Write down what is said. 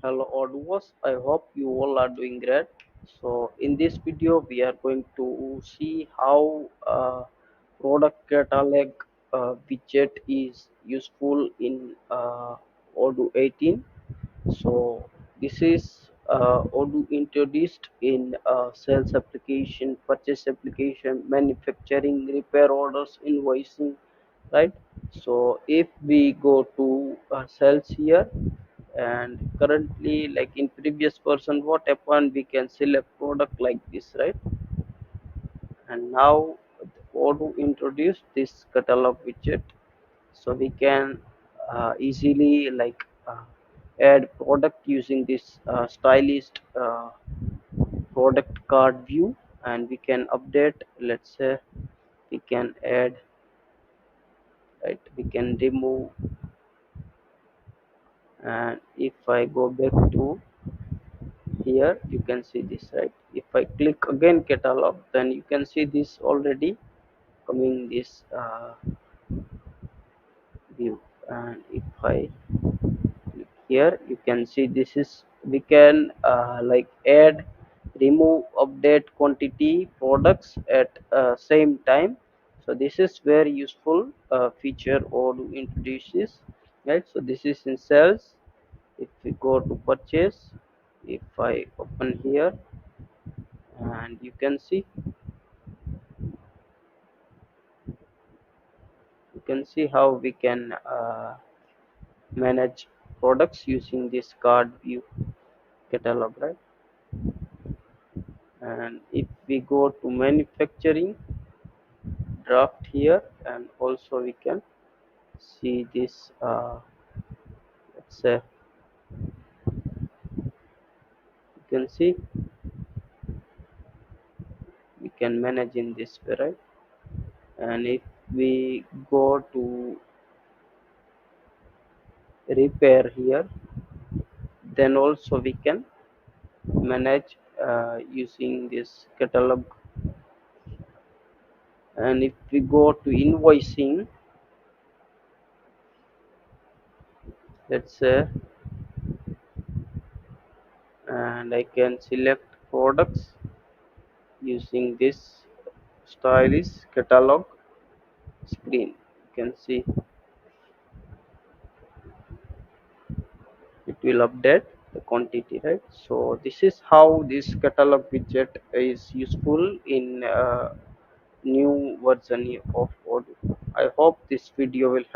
Hello audience, I hope you all are doing great. So in this video we are going to see how product catalog widget is useful in Odoo 18. So this is Odoo introduced in sales application, purchase application, manufacturing, repair orders, invoicing, right? So if we go to sales here, and currently like in previous version what happened, we can select product like this, right? And now Odoo introduce this catalog widget, so we can easily add product using this stylist product card view, and we can update. Let's say we can add, right? We can remove, and if I go back to here, you can see this, right? If I click again catalog, then you can see this already coming this view. And if I click here, you can see this is, we can add, remove, update quantity products at same time. So this is very useful feature Odoo introduces, right? So this is in sales. If we go to purchase, if I open here, and you can see how we can manage products using this card view catalog, right? And if we go to manufacturing draft here, and also we can see this let's say, you can see we can manage in this way, right? And if we go to repair here, then also we can manage using this catalog. And if we go to invoicing, let's say, and I can select products using this stylist catalog screen. You can see it will update the quantity, right? So this is how this catalog widget is useful in new version of Odoo. I hope this video will help